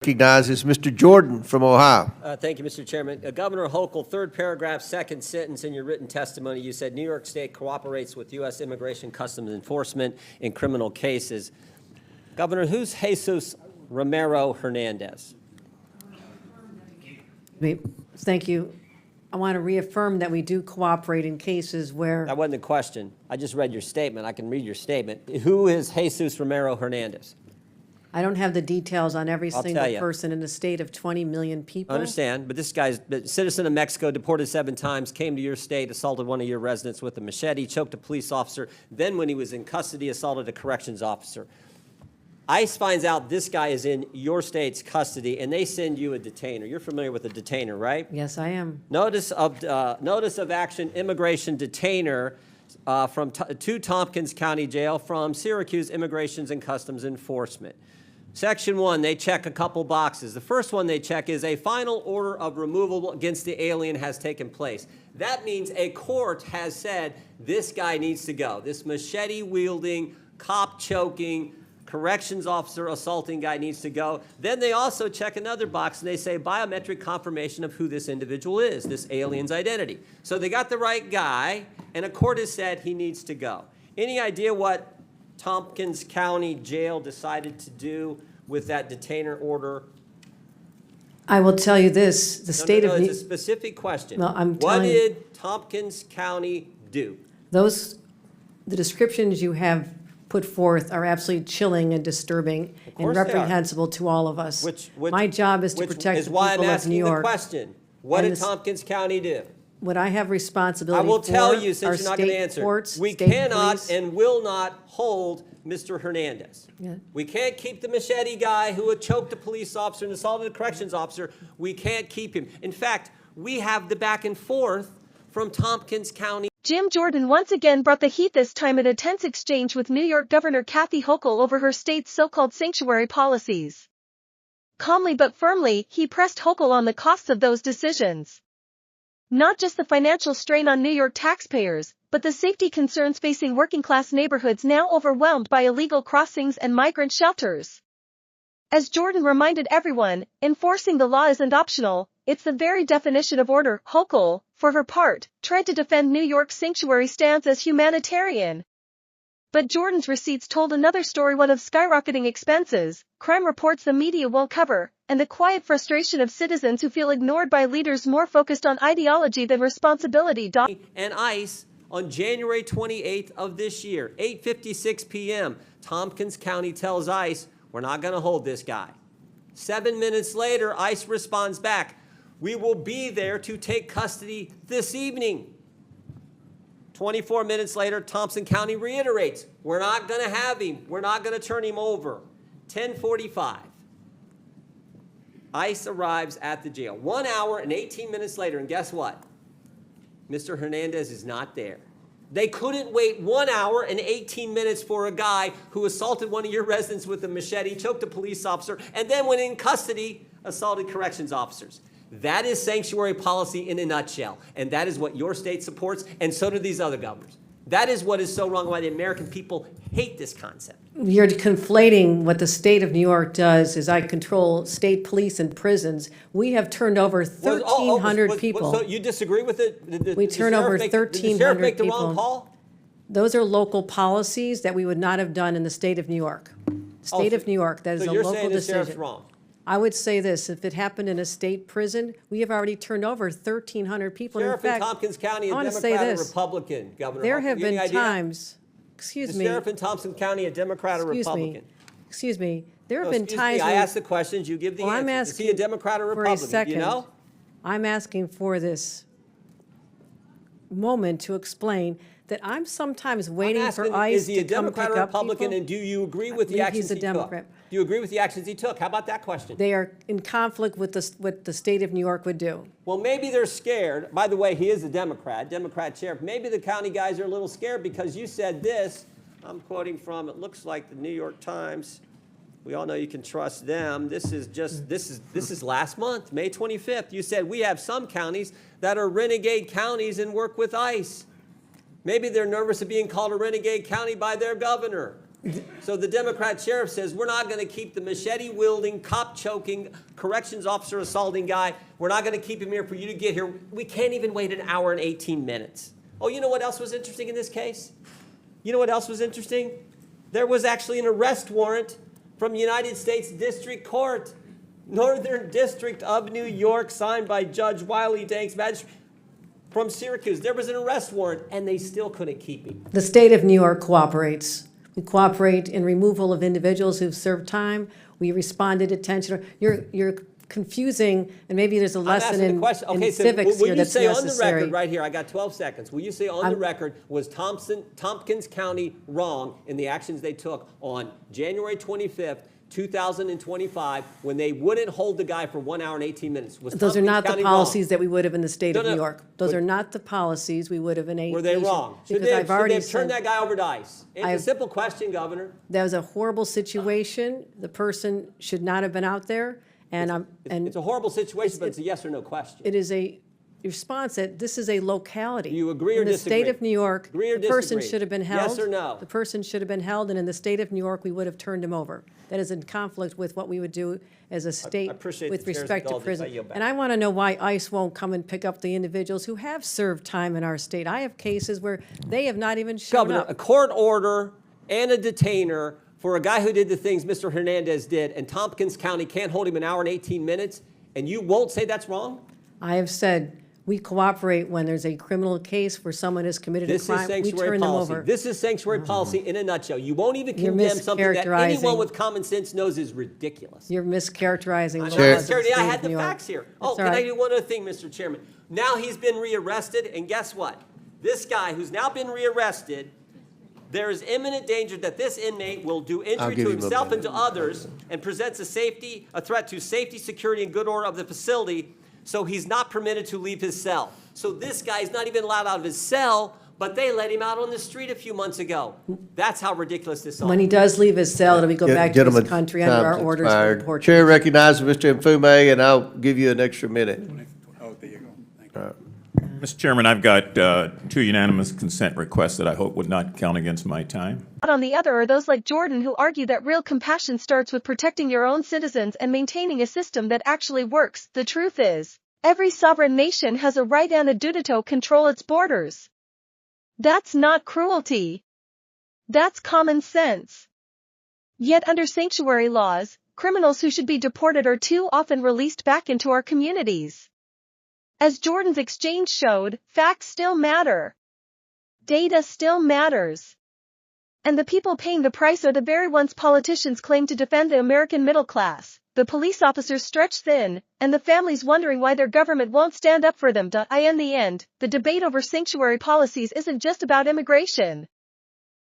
Recognizes Mr. Jordan from Ohio. Thank you, Mr. Chairman. Governor Hochul, third paragraph, second sentence in your written testimony, you said New York State cooperates with U.S. Immigration Customs Enforcement in criminal cases. Governor, who's Jesus Romero Hernandez? Thank you. I want to reaffirm that we do cooperate in cases where... That wasn't the question. I just read your statement. I can read your statement. Who is Jesus Romero Hernandez? I don't have the details on every I'll single tell you. person in a state of 20 million people. I understand, but this guy's a citizen of Mexico, deported 7 times, came to your state, assaulted one of your residents with a machete, choked a police officer, then when he was in custody, assaulted a corrections officer. ICE finds out this guy is in your state's custody, and they send you a detainer. You're familiar with a detainer, right? Yes, I am. Notice of action, immigration detainer to Tompkins County Jail from Syracuse Immigrations and Customs Enforcement. Section 1, they check a couple boxes. The first one they check is a final order of removal against the alien has taken place. That means a court has said this guy needs to go. This machete-wielding, cop-choking, corrections officer assaulting guy needs to go. Then they also check another box and they say biometric confirmation of who this individual is, this alien's identity. So they got the right guy and a court has said he needs to go. Any idea what Tompkins County Jail decided to do with that detainer order? I will tell you this, the state of... It's a specific question. Well, what did Tompkins County do? The descriptions you have put forth are absolutely chilling and disturbing and reprehensible to all of us. My job is to protect the people of New York. Which is why I'm asking the question. What did Tompkins County do? What I have responsibility for... I will tell you, since you're not going to answer. Courts, we cannot and will not hold Mr. Hernandez. Yeah. We can't keep the machete guy who had choked a police officer and assaulted a corrections officer. We can't keep him. In fact, we have the back and forth from Tompkins County. Jim Jordan once again brought the heat, this time in a tense exchange with New York Governor Kathy Hochul over her state's so-called sanctuary policies. Calmly but firmly, he pressed Hochul on the costs of those decisions. Not just the financial strain on New York taxpayers, but the safety concerns facing working-class neighborhoods now overwhelmed by illegal crossings and migrant shelters. As Jordan reminded everyone, enforcing the law isn't optional, it's the very definition of order. Hochul, for her part, tried to defend New York's sanctuary stance as humanitarian. But Jordan's receipts told another story, one of skyrocketing expenses, crime reports the media won't cover, and the quiet frustration of citizens who feel ignored by leaders more focused on ideology than responsibility. And ICE on January 28th of this year, 8:56 p.m., Tompkins County tells ICE, we're not going to hold this guy. 7 minutes later, ICE responds back, we will be there to take custody this evening. 24 minutes later, Thompson County reiterates, we're not going to have him. We're not going to turn him over. 10:45. ICE arrives at the jail. 1 hour and 18 minutes later, and guess what? Mr. Hernandez is not there. They couldn't wait 1 hour and 18 minutes for a guy who assaulted one of your residents with a machete, choked a police officer, and then when in custody, assaulted corrections officers. That is sanctuary policy in a nutshell, and that is what your state supports, and so do these other governors. That is what is so wrong, why the American people hate this concept. You're conflating what the state of New York does. Is I control state police and prisons. We have turned over 1,300 people. So you disagree with it? We turn over 1,300 people. Did the sheriff make the wrong call? Those are local policies that we would not have done in the state of New York. State of New York, that is a local decision. So you're saying the sheriff's wrong? I would say this, if it happened in a state prison, we have already turned over 1,300 people. Sheriff in Tompkins County, a Democrat or Republican, Governor? There have been times, excuse me. The sheriff in Thompson County, a Democrat or Republican? Excuse me. There have been times. I ask the questions, you give the answers. Is he a Democrat or Republican? Do you know? I'm asking for this moment to explain that I'm sometimes waiting for ICE to come pick up people. Is he a Democrat or Republican, and do you agree with the actions he took? Do you agree with the actions he took? How about that question? They are in conflict with what the state of New York would do. Well, maybe they're scared. By the way, he is a Democrat sheriff. Maybe the county guys are a little scared because you said this. I'm quoting from, it looks like the New York Times. We all know you can trust them. This is last month, May 25th. You said we have some counties that are renegade counties and work with ICE. Maybe they're nervous of being called a renegade county by their governor. So the Democrat sheriff says, we're not going to keep the machete-wielding, cop-choking, corrections officer assaulting guy. We're not going to keep him here for you to get here. We can't even wait an hour and 18 minutes. Oh, you know what else was interesting in this case? You know what else was interesting? There was actually an arrest warrant from United States District Court, Northern District of New York, signed by Judge Wiley Danks, magistrate from Syracuse. There was an arrest warrant, and they still couldn't keep him. The state of New York cooperates. We cooperate in removal of individuals who've served time. We respond to detention. You're confusing, and maybe there's a lesson in civics here that's necessary. Will you say on the record, right here, I got 12 seconds. Will you say on the record, was Tompkins County wrong in the actions they took on January 25th, 2025, when they wouldn't hold the guy for 1 hour and 18 minutes? Those are not the policies that we would have in the state of New York. Those are not the policies we would have in a. Were they wrong? Should they have turned that guy over to ICE? It's a simple question, Governor. That was a horrible situation. The person should not have been out there. And it's a horrible situation, but it's a yes or no question. It is a response that this is a locality. Do you agree or disagree? In the state of New York, the person should have been held. Yes or no? The person should have been held, and in the state of New York, we would have turned him over. That is in conflict with what we would do as a state with respect to prison. And I want to know why ICE won't come and pick up the individuals who have served time in our state. I have cases where they have not even shown Governor, up. A court order and a detainer for a guy who did the things Mr. Hernandez did, and Tompkins County can't hold him an hour and 18 minutes, and you won't say that's wrong? I have said we cooperate when there's a criminal case where someone has committed a crime. We turn them over. This is sanctuary policy in a nutshell. You won't even condemn something that anyone with common sense knows is ridiculous. You're mischaracterizing the laws of the state I had of New the York. facts here. Oh, can I do one other thing, Mr. Chairman? Now he's been rearrested, and guess what? This guy who's now been rearrested, there is imminent danger that this inmate will do injury to himself and to others and presents a threat to safety, security, and good order of the facility, so he's not permitted to leave his cell. So this guy's not even allowed out of his cell, but they let him out on the street a few months ago. That's how ridiculous this is. When he does leave his cell, we go back to his country under our orders for deportation. Chair recognizes Mr. Mfume, and I'll give you an extra minute. Oh, there you go. Thank you. Mr. Chairman, I've got 2 unanimous consent requests that I hope would not count against my time. But on the other are those like Jordan who argue that real compassion starts with protecting your own citizens and maintaining a system that actually works. The truth is, every sovereign nation has a right and a duty to control its borders. That's not cruelty. That's common sense. Yet under sanctuary laws, criminals who should be deported are too often released back into our communities. As Jordan's exchange showed, facts still matter. Data still matters. And the people paying the price are the very ones politicians claim to defend, the American middle class, the police officers stretched thin, and the families wondering why their government won't stand up for them. In the end, the debate over sanctuary policies isn't just about immigration.